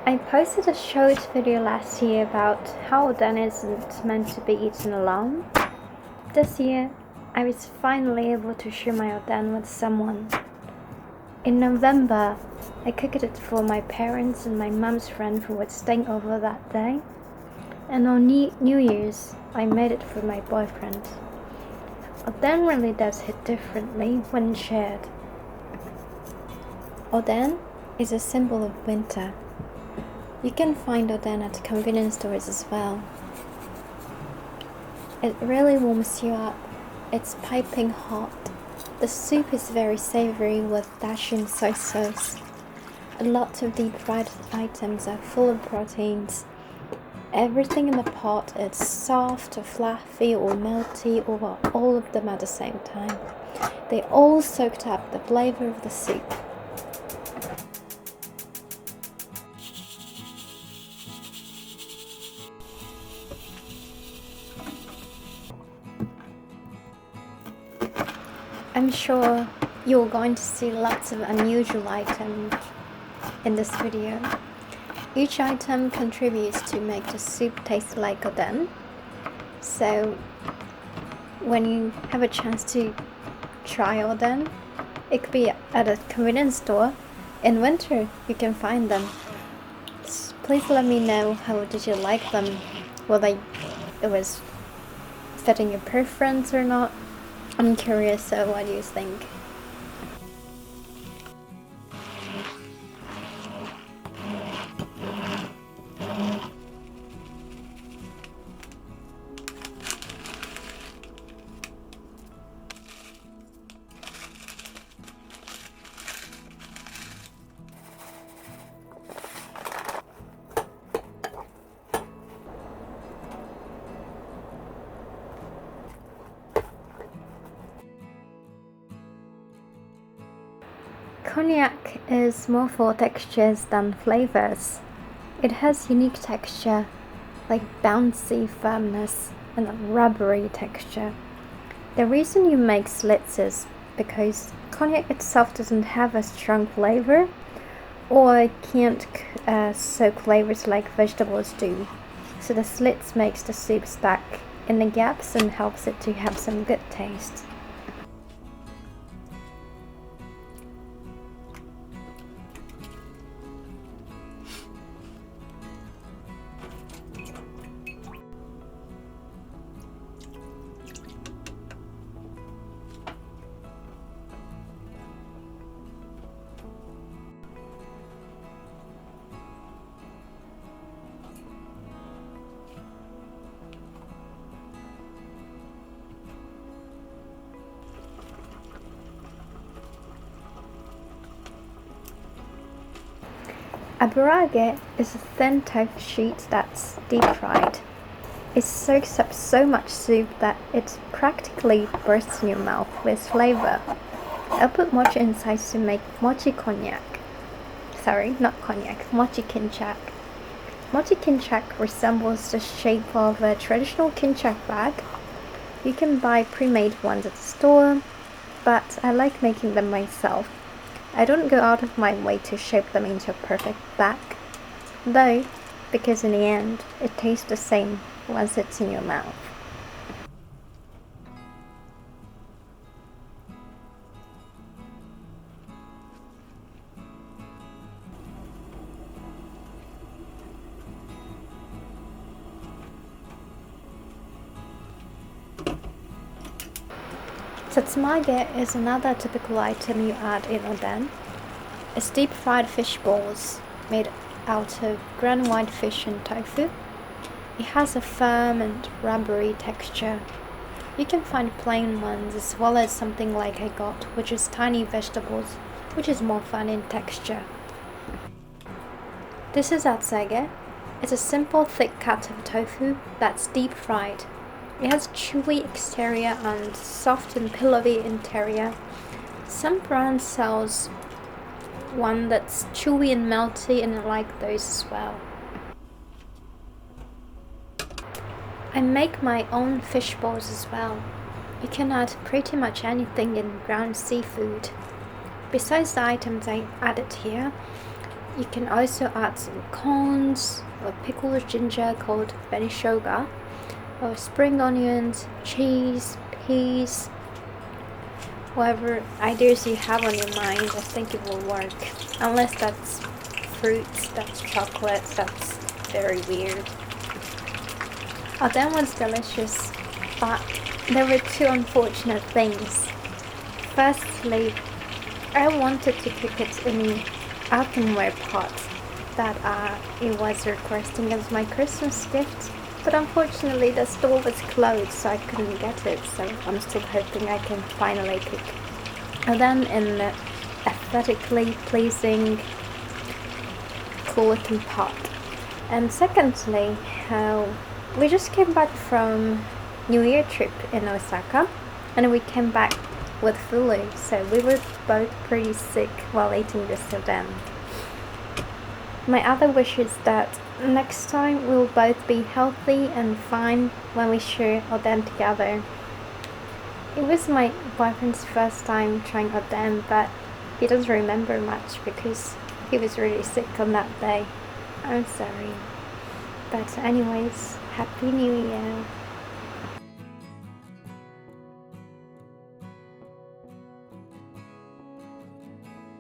I posted a short video last year about how Oden isn't meant to be eaten alone. This year, I was finally able to share my Oden with someone. In November, I cooked it for my parents and my mom's friend who was staying over that day. And on New Year's, I made it for my boyfriend. Oden really does hit differently when shared. Oden is a symbol of winter. You can find Oden at convenience stores as well. It really warms you up. It's piping hot. The soup is very savory with dashing soy sauce. A lot of deep fried items are full of proteins. Everything in the pot is soft or fluffy or melty, or all of them at the same time. They all soaked up the flavor of the soup. I'm sure you're going to see lots of unusual items in this video. Each item contributes to make the soup taste like Oden. So when you have a chance to try Oden, it could be at a convenience store. In winter, you can find them. Please let me know how did you like them, whether it was fitting your preference or not. I'm curious, so what do you think? Konjac is more for textures than flavors. It has unique texture, like bouncy firmness and a rubbery texture. The reason you make slits is because konjac itself doesn't have a strong flavor, or it can't soak flavors like vegetables do. So the slits makes the soup stuck in the gaps and helps it to have some good taste. Aburage is a thin tofu sheet that's deep fried. It soaks up so much soup that it practically bursts in your mouth with flavor. I'll put mochi inside to make mochi konjac. Sorry, not konjac, mochi kinchaku. Mochi kinchaku resembles the shape of a traditional kinchaku bag. You can buy pre-made ones at the store, but I like making them myself. I don't go out of my way to shape them into a perfect bag, though, because in the end, it tastes the same once it's in your mouth. Satsumage is another typical item you add in Oden. It's deep fried fish balls made out of ground white fish and tofu. It has a firm and rubbery texture. You can find plain ones as well as something like I got, which is tiny vegetables, which is more fun in texture. This is atsage. It's a simple thick cut of tofu that's deep fried. It has chewy exterior and soft and pillowy interior. Some brand sells one that's chewy and melty, and I like those as well. I make my own fish balls as well. You can add pretty much anything in ground seafood. Besides the items I added here, You can also add some corns or pickled ginger called benishoga, or spring onions, cheese, peas, whatever ideas you have on your mind. I think it will work. Unless that's fruits, that's chocolate, that's very weird. Oden was delicious, but there were two unfortunate things. Firstly, I wanted to cook it in the earthenware pot that it was requesting as my Christmas gift, but unfortunately the store was closed, so I couldn't get it, so I'm still hoping I can finally cook Oden in an aesthetically pleasing quality pot. And secondly, we just came back from New Year trip in Osaka, and we came back with flu, so we were both pretty sick while eating this Oden. My other wish is that next time we'll both be healthy and fine when we share Oden together. It was my boyfriend's first time trying Oden, but he doesn't remember much because he was really sick on that day. I'm sorry. But anyways, Happy New Year.